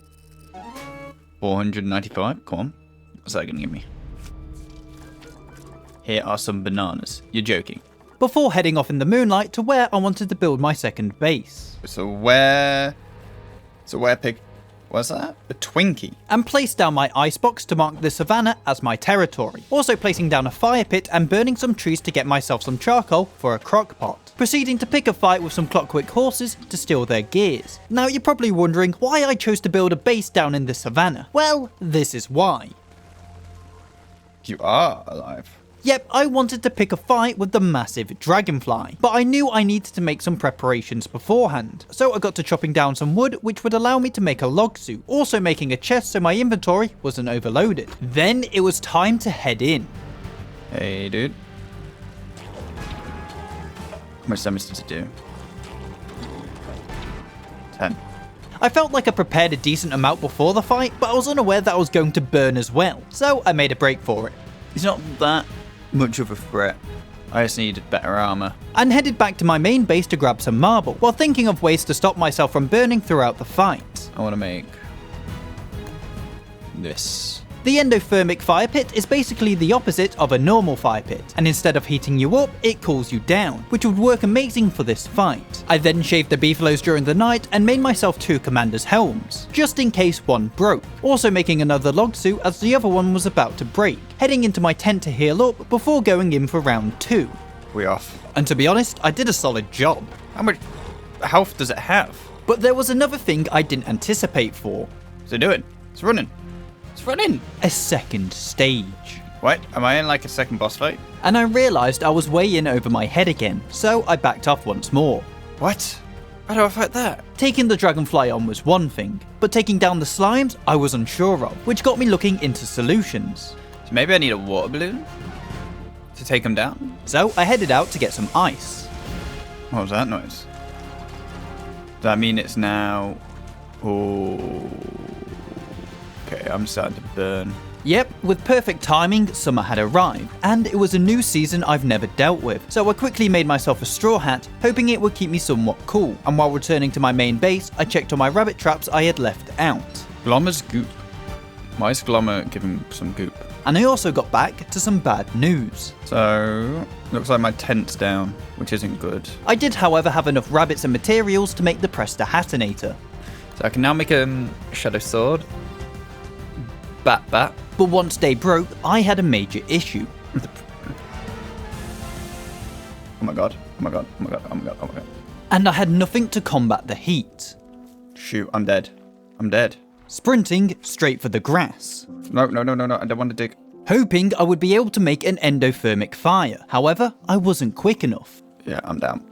495, come on. What's that gonna give me? Here are some bananas. You're joking. Before heading off in the moonlight to where I wanted to build my second base. So where pig? What's that? A Twinkie. And placed down my icebox to mark the savannah as my territory. Also placing down a fire pit and burning some trees to get myself some charcoal for a crock pot. Proceeding to pick a fight with some clockwork horses to steal their gears. Now you're probably wondering why I chose to build a base down in the savannah. Well, this is why. You are alive. Yep, I wanted to pick a fight with the massive dragonfly, but I knew I needed to make some preparations beforehand. So I got to chopping down some wood, which would allow me to make a log suit, also making a chest so my inventory wasn't overloaded. Then it was time to head in. Hey, dude. How much damage does it do? 10. I felt like I prepared a decent amount before the fight, but I was unaware that I was going to burn as well, so I made a break for it. It's not that much of a threat. I just need better armor. And headed back to my main base to grab some marble, while thinking of ways to stop myself from burning throughout the fight. I want to make this. The endothermic fire pit is basically the opposite of a normal fire pit, and instead of heating you up, it cools you down, which would work amazing for this fight. I then shaved the beefaloes during the night and made myself 2 commander's helms, just in case one broke, also making another log suit as the other one was about to break, heading into my tent to heal up before going in for round 2. We off. And to be honest, I did a solid job. How much health does it have? But there was another thing I didn't anticipate for. What's it doing? It's running. It's running. A second stage. What? Am I in like a second boss fight? And I realised I was way in over my head again, so I backed off once more. What? How do I fight that? Taking the dragonfly on was one thing, but taking down the slimes I was unsure of, which got me looking into solutions. So maybe I need a water balloon to take them down? So I headed out to get some ice. What was that noise? Does that mean it's now... Oh... Okay, I'm starting to burn. Yep, with perfect timing, summer had arrived, and it was a new season I've never dealt with, so I quickly made myself a straw hat, hoping it would keep me somewhat cool, and while returning to my main base, I checked on my rabbit traps I had left out. Glommer's goop. Why is Glommer giving some goop? And I also got back to some bad news. So, looks like my tent's down, which isn't good. I did, however, have enough rabbits and materials to make the Prestihatinator. So I can now make a shadow sword. Bat. But once day broke, I had a major issue. Oh my god. And I had nothing to combat the heat. Shoot, I'm dead. Sprinting straight for the grass. No, I don't want to dig. Hoping I would be able to make an endothermic fire. However, I wasn't quick enough. Yeah, I'm down.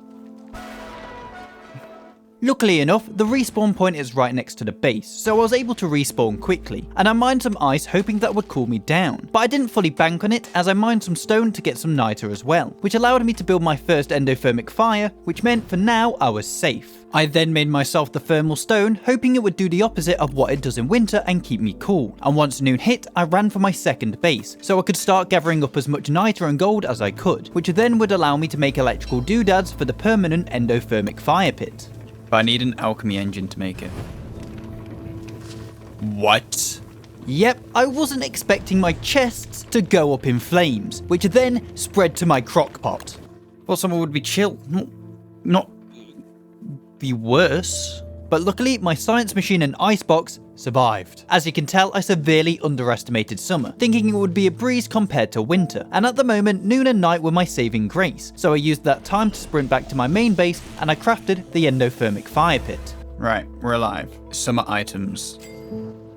Luckily enough, the respawn point is right next to the base, so I was able to respawn quickly, and I mined some ice hoping that would cool me down, but I didn't fully bank on it as I mined some stone to get some niter as well, which allowed me to build my first endothermic fire, which meant for now I was safe. I then made myself the thermal stone, hoping it would do the opposite of what it does in winter and keep me cool, and once noon hit, I ran for my second base, so I could start gathering up as much niter and gold as I could, which then would allow me to make electrical doodads for the permanent endothermic fire pit. But I need an alchemy engine to make it. What? Yep, I wasn't expecting my chests to go up in flames, which then spread to my crockpot. Thought someone would be chill, not Be worse. But luckily, my science machine and icebox survived. As you can tell, I severely underestimated summer, thinking it would be a breeze compared to winter, and at the moment, noon and night were my saving grace, so I used that time to sprint back to my main base, and I crafted the endothermic fire pit. Right, we're alive. Summer items.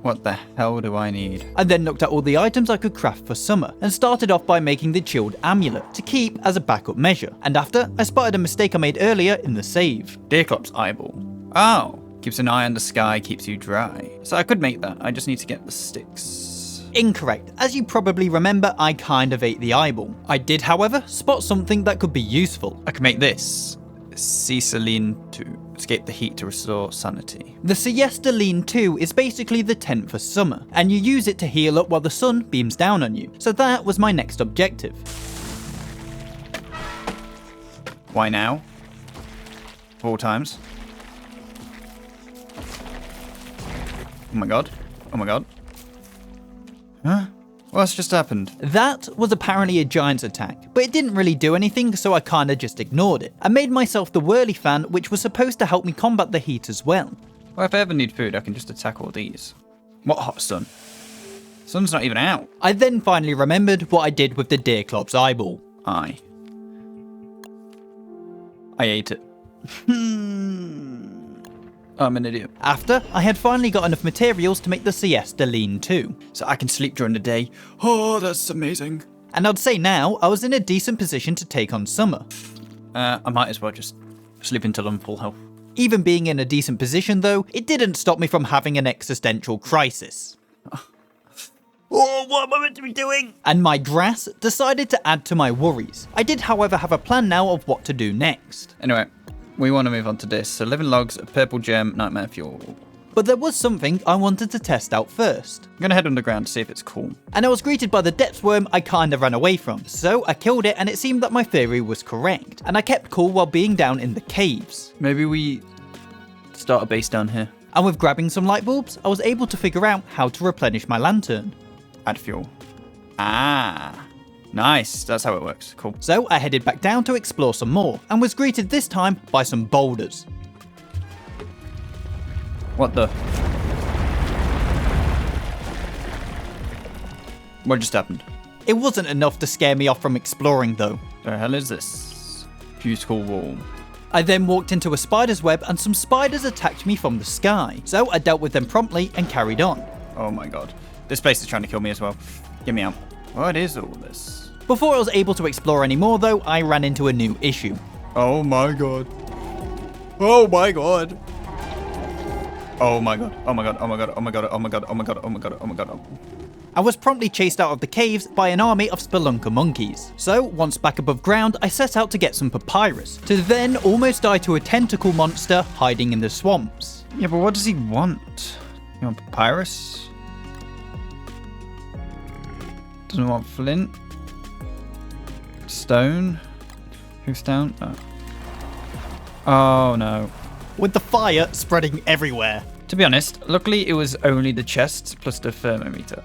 What the hell do I need? I then looked at all the items I could craft for summer, and started off by making the chilled amulet, to keep as a backup measure, and after, I spotted a mistake I made earlier in the save. Deerclop's eyeball. Oh, keeps an eye on the sky, keeps you dry. So I could make that, I just need to get the sticks. Incorrect. As you probably remember, I kind of ate the eyeball. I did, however, spot something that could be useful. I can make this. Ceciline to escape the heat to restore sanity. The Siesta Lean 2 is basically the tent for summer, and you use it to heal up while the sun beams down on you. So that was my next objective. Why now? 4 times. Oh my god. Huh? What's just happened? That was apparently a giant's attack, but it didn't really do anything, so I kinda just ignored it. I made myself the whirly fan, which was supposed to help me combat the heat as well. Well, if I ever need food, I can just attack all these. What hot sun? Sun's not even out. I then finally remembered what I did with the Deerclop's eyeball. I ate it. I'm an idiot. After, I had finally got enough materials to make the Siesta Lean 2. So I can sleep during the day. Oh, that's amazing. And I'd say now, I was in a decent position to take on summer. I might as well just sleep until I'm full health. Even being in a decent position though, it didn't stop me from having an existential crisis. Oh, what am I meant to be doing? And my grass decided to add to my worries. I did, however, have a plan now of what to do next. Anyway, we want to move on to this. So 11 logs, a purple gem, nightmare fuel. But there was something I wanted to test out first. I'm going to head underground to see if it's cool. And I was greeted by the depth worm I kinda ran away from. So I killed it and it seemed that my theory was correct. And I kept cool while being down in the caves. Maybe we start a base down here. And with grabbing some light bulbs, I was able to figure out how to replenish my lantern. Add fuel. Ah, nice. That's how it works. Cool. So I headed back down to explore some more, and was greeted this time by some boulders. What the? What just happened? It wasn't enough to scare me off from exploring though. The hell is this? Beautiful wall. I then walked into a spider's web and some spiders attacked me from the sky, so I dealt with them promptly and carried on. Oh my god. This place is trying to kill me as well. Get me out. What is all this? Before I was able to explore any more though, I ran into a new issue. Oh my god. Oh my god. Oh my god. Oh my god. Oh my god. Oh my god. Oh my god. Oh my god. Oh my god. Oh my god. I was promptly chased out of the caves by an army of spelunker monkeys. So, once back above ground, I set out to get some papyrus, to then almost die to a tentacle monster hiding in the swamps. Yeah, but what does he want? You want papyrus? Doesn't want flint? Stone? Who's down? Oh no. With the fire spreading everywhere. To be honest, luckily it was only the chests plus the thermometer.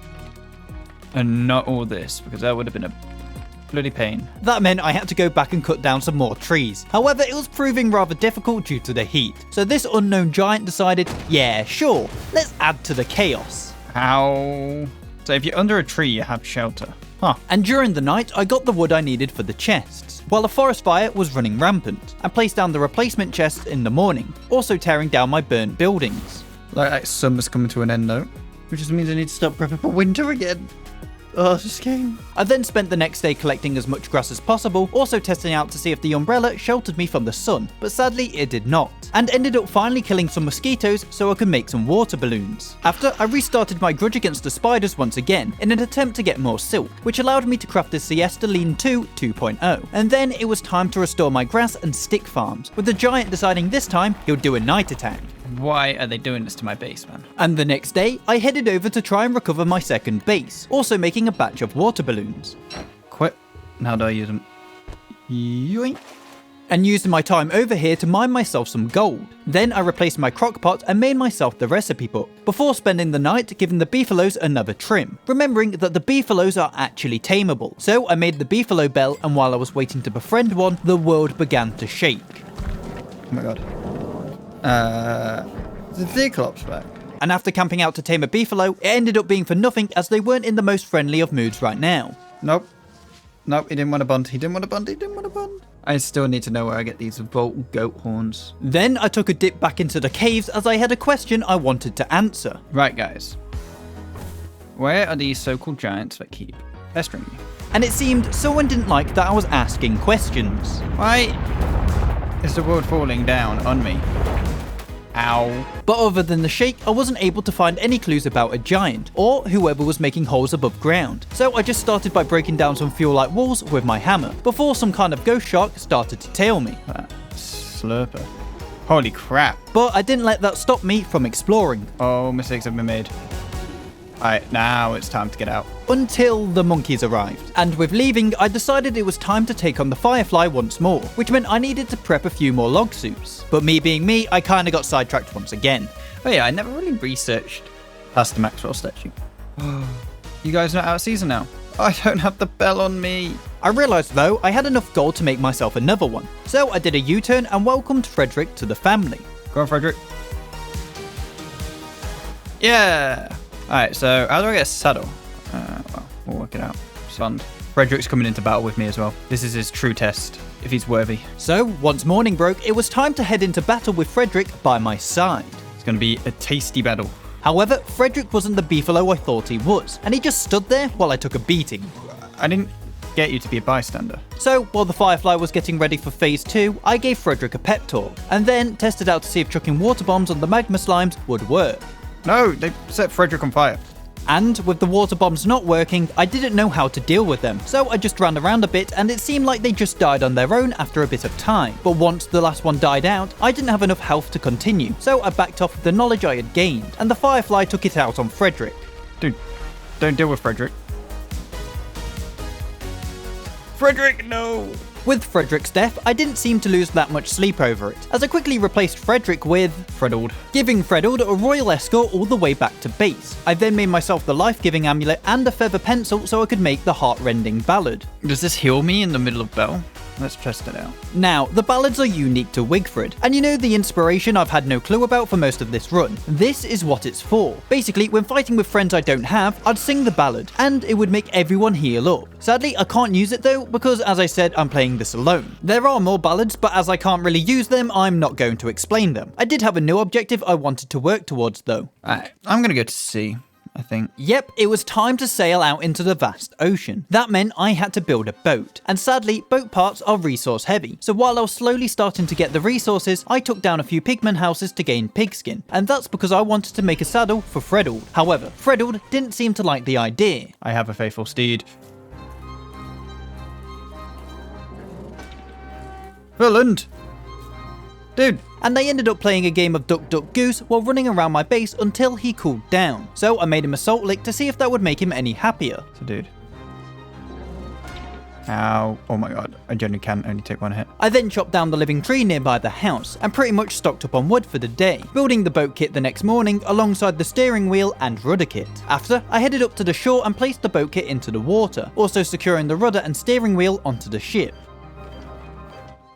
And not all this, because that would have been a bloody pain. That meant I had to go back and cut down some more trees. However, it was proving rather difficult due to the heat. So this unknown giant decided, yeah, sure, let's add to the chaos. How? So if you're under a tree, you have shelter. Huh. And during the night, I got the wood I needed for the chests, while a forest fire was running rampant. I placed down the replacement chests in the morning, also tearing down my burnt buildings. Like summer's coming to an end though, which just means I need to start prepping for winter again. Oh, this game. I then spent the next day collecting as much grass as possible, also testing out to see if the umbrella sheltered me from the sun, but sadly it did not, and ended up finally killing some mosquitoes so I could make some water balloons. After, I restarted my grudge against the spiders once again in an attempt to get more silk, which allowed me to craft the Siesta Lean 2 2.0, and then it was time to restore my grass and stick farms, with the giant deciding this time he'll do a night attack. Why are they doing this to my base, man? And the next day, I headed over to try and recover my second base, also making a batch of water balloons. Quit. How do I use them? Yoink. And using my time over here to mine myself some gold. Then I replaced my crock pot and made myself the recipe book, before spending the night giving the beefaloes another trim, remembering that the beefaloes are actually tameable. So I made the beefalo bell, and while I was waiting to befriend one, the world began to shake. Oh my god. The Cyclops back. And after camping out to tame a beefalo, it ended up being for nothing as they weren't in the most friendly of moods right now. Nope. Nope, he didn't want a bond. He didn't want a bond. He didn't want a bond. I still need to know where I get these Volt goat horns. Then I took a dip back into the caves as I had a question I wanted to answer. Right, guys. Where are these so-called giants that keep pestering me? And it seemed someone didn't like that I was asking questions. Why is the world falling down on me? Ow. But other than the shake, I wasn't able to find any clues about a giant, or whoever was making holes above ground. So I just started by breaking down some fuel-like walls with my hammer, before some kind of ghost shark started to tail me. Slurper. Holy crap. But I didn't let that stop me from exploring. Oh, mistakes have been made. Alright, now it's time to get out. Until the monkeys arrived. And with leaving, I decided it was time to take on the Firefly once more, which meant I needed to prep a few more log suits. But me being me, I kinda got sidetracked once again. Oh yeah, I never really researched past the Maxwell statue. You guys are not out of season now. I don't have the bell on me. I realised though, I had enough gold to make myself another one. So I did a U-turn and welcomed Frederick to the family. Go on, Frederick. Yeah! Alright, so how do I get a saddle? Well, we'll work it out. Fund. Frederick's coming into battle with me as well. This is his true test, if he's worthy. So, once morning broke, it was time to head into battle with Frederick by my side. It's going to be a tasty battle. However, Frederick wasn't the beefalo I thought he was, and he just stood there while I took a beating. I didn't get you to be a bystander. So, while the Firefly was getting ready for phase 2, I gave Frederick a pep talk, and then tested out to see if chucking water bombs on the magma slimes would work. No, they set Frederick on fire. And with the water bombs not working, I didn't know how to deal with them, so I just ran around a bit and it seemed like they just died on their own after a bit of time. But once the last one died out, I didn't have enough health to continue, so I backed off with the knowledge I had gained, and the Firefly took it out on Frederick. Dude, don't deal with Frederick. Frederick, no! With Frederick's death, I didn't seem to lose that much sleep over it, as I quickly replaced Frederick with Freddled, giving Freddled a royal escort all the way back to base. I then made myself the life-giving amulet and a feather pencil so I could make the heart-rending ballad. Does this heal me in the middle of battle? Let's test it out. Now, the ballads are unique to Wigfrid, and you know the inspiration I've had no clue about for most of this run. This is what it's for. Basically, when fighting with friends I don't have, I'd sing the ballad, and it would make everyone heal up. Sadly, I can't use it though, because as I said, I'm playing this alone. There are more ballads, but as I can't really use them, I'm not going to explain them. I did have a new objective I wanted to work towards though. Alright, I'm gonna go to sea. I think. Yep, it was time to sail out into the vast ocean. That meant I had to build a boat. And sadly, boat parts are resource heavy. So while I was slowly starting to get the resources, I took down a few pigman houses to gain pigskin. And that's because I wanted to make a saddle for Freddled. However, Freddled didn't seem to like the idea. I have a faithful steed. Villain! Dude! And they ended up playing a game of Duck Duck Goose while running around my base until he cooled down. So I made him a salt lick to see if that would make him any happier. So dude. Ow. Oh my god. I generally can only take one hit. I then chopped down the living tree nearby the house and pretty much stocked up on wood for the day, building the boat kit the next morning alongside the steering wheel and rudder kit. After, I headed up to the shore and placed the boat kit into the water, also securing the rudder and steering wheel onto the ship.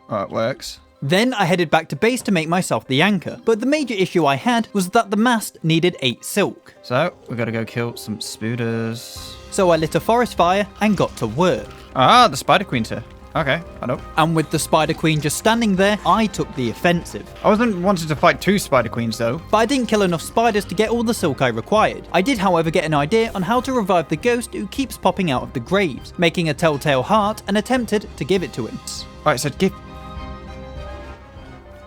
Oh, it works. Then I headed back to base to make myself the anchor, but the major issue I had was that the mast needed 8 silk. So, we gotta go kill some spooders. So I lit a forest fire and got to work. Ah, the Spider Queen's here. Okay, I know. And with the Spider Queen just standing there, I took the offensive. I wasn't wanting to fight 2 Spider Queens though. But I didn't kill enough spiders to get all the silk I required. I did, however, get an idea on how to revive the ghost who keeps popping out of the graves, making a telltale heart and attempted to give it to him. Alright, so give.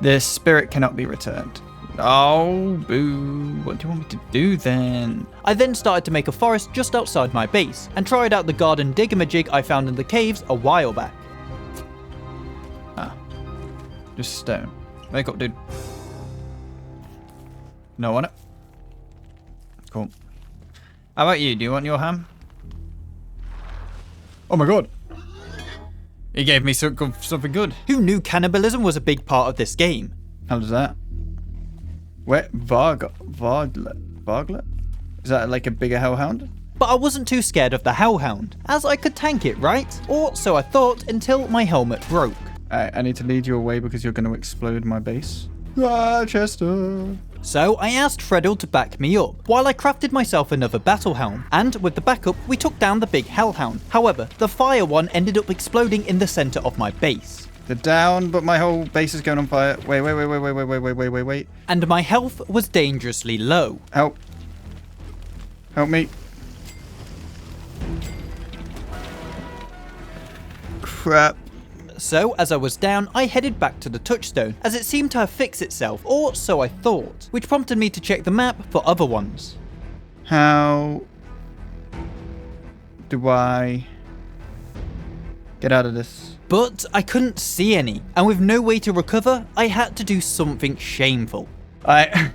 The spirit cannot be returned. Oh, boo. What do you want me to do then? I then started to make a forest just outside my base, and tried out the garden diggamajig I found in the caves a while back. Ah. Just stone. Wake up, dude. No on it. Cool. How about you? Do you want your ham? Oh my god. He gave me something good. Who knew cannibalism was a big part of this game? How does that? Where? Varglet? Is that like a bigger hellhound? But I wasn't too scared of the hellhound, as I could tank it, right? Or so I thought until my helmet broke. Alright, I need to lead you away because you're going to explode my base. Ah, Chester. So I asked Freddle to back me up, while I crafted myself another battle helm, and with the backup we took down the big hellhound. However, the fire one ended up exploding in the center of my base. They're down, but my whole base is going on fire. Wait. And my health was dangerously low. Help. Help me. Crap. So, as I was down, I headed back to the touchstone, as it seemed to have fixed itself, or so I thought, which prompted me to check the map for other ones. How do I get out of this? But I couldn't see any, and with no way to recover, I had to do something shameful. We're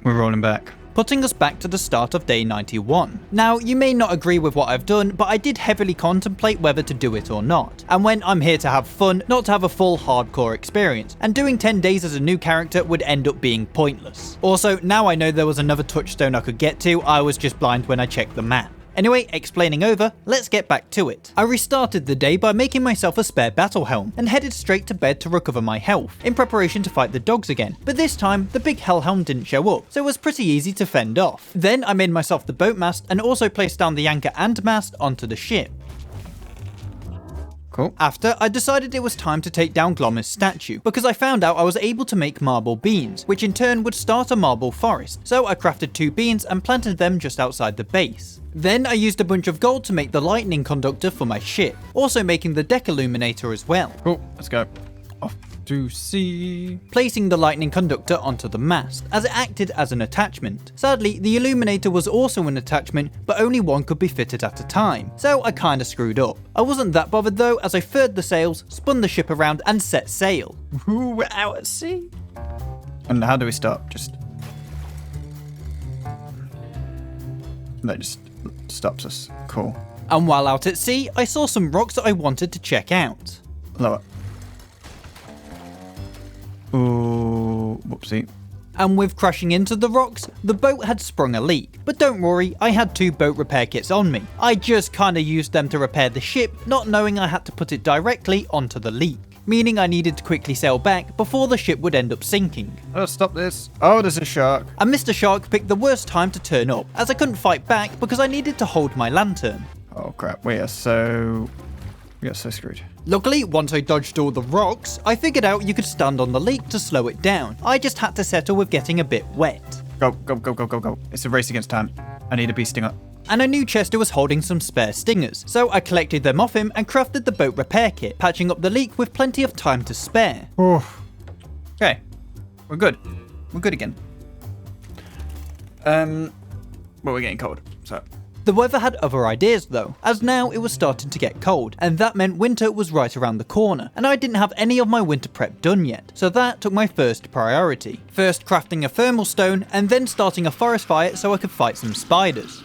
rolling back. Putting us back to the start of day 91. Now, you may not agree with what I've done, but I did heavily contemplate whether to do it or not. And when I'm here to have fun, not to have a full hardcore experience, and doing 10 days as a new character would end up being pointless. Also, now I know there was another touchstone I could get to, I was just blind when I checked the map. Anyway, explaining over, let's get back to it. I restarted the day by making myself a spare battle helm, and headed straight to bed to recover my health, in preparation to fight the dogs again. But this time, the big hellhound didn't show up, so it was pretty easy to fend off. Then I made myself the boat mast, and also placed down the anchor and mast onto the ship. Cool. After, I decided it was time to take down Glommer's statue, because I found out I was able to make marble beans, which in turn would start a marble forest, so I crafted 2 beans and planted them just outside the base. Then I used a bunch of gold to make the lightning conductor for my ship, also making the deck illuminator as well. Cool, let's go. Off to sea. Placing the lightning conductor onto the mast, as it acted as an attachment. Sadly, the illuminator was also an attachment, but only one could be fitted at a time, so I kinda screwed up. I wasn't that bothered though, as I furred the sails, spun the ship around and set sail. Ooh, we're out at sea. And how do we stop? Just... That just stops us. Cool. And while out at sea, I saw some rocks that I wanted to check out. Lower. Ooh, whoopsie. And with crashing into the rocks, the boat had sprung a leak. But don't worry, I had 2 boat repair kits on me. I just kinda used them to repair the ship, not knowing I had to put it directly onto the leak. Meaning I needed to quickly sail back before the ship would end up sinking. Oh, stop this. Oh, there's a shark. And Mr. Shark picked the worst time to turn up, as I couldn't fight back because I needed to hold my lantern. Oh crap, we are so screwed. Luckily, once I dodged all the rocks, I figured out you could stand on the leak to slow it down. I just had to settle with getting a bit wet. Go, go, go, go, go, go. It's a race against time. I need a bee stinger. And I knew Chester was holding some spare stingers, so I collected them off him and crafted the boat repair kit, patching up the leak with plenty of time to spare. Okay, we're good. We're good again. But we're getting cold, so. The weather had other ideas though, as now it was starting to get cold, and that meant winter was right around the corner, and I didn't have any of my winter prep done yet, so that took my first priority. First crafting a thermal stone, and then starting a forest fire so I could fight some spiders.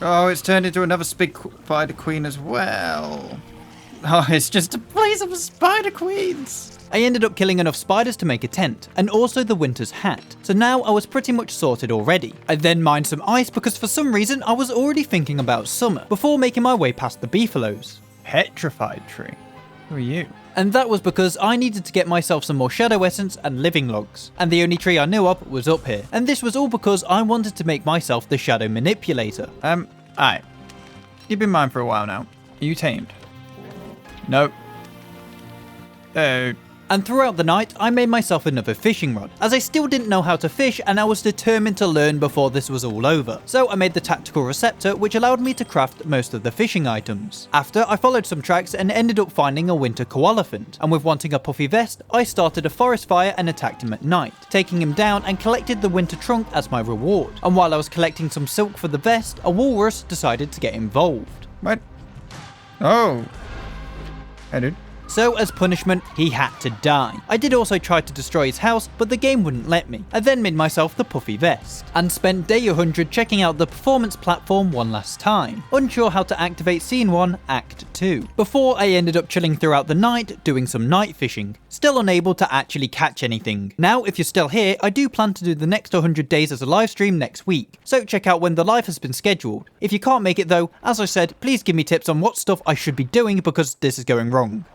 Oh, it's turned into another spider queen as well. Oh, it's just a place of spider queens. I ended up killing enough spiders to make a tent, and also the winter's hat, so now I was pretty much sorted already. I then mined some ice because for some reason I was already thinking about summer, before making my way past the beefaloes. Petrified tree? Who are you? And that was because I needed to get myself some more shadow essence and living logs, and the only tree I knew of was up here, and this was all because I wanted to make myself the shadow manipulator. Alright. You've been mine for a while now. Are you tamed? No. Oh. And throughout the night, I made myself another fishing rod, as I still didn't know how to fish and I was determined to learn before this was all over. So I made the tactical receptor, which allowed me to craft most of the fishing items. After, I followed some tracks and ended up finding a winter koalaphant, and with wanting a puffy vest, I started a forest fire and attacked him at night, taking him down and collected the winter trunk as my reward. And while I was collecting some silk for the vest, a walrus decided to get involved. What? Oh. Hey, dude. So as punishment, he had to die. I did also try to destroy his house, but the game wouldn't let me. I then made myself the puffy vest, and spent day 100 checking out the performance platform one last time, unsure how to activate Scene 1, Act 2, before I ended up chilling throughout the night doing some night fishing, still unable to actually catch anything. Now, if you're still here, I do plan to do the next 100 days as a live stream next week, so check out when the live has been scheduled. If you can't make it though, as I said, please give me tips on what stuff I should be doing because this is going wrong.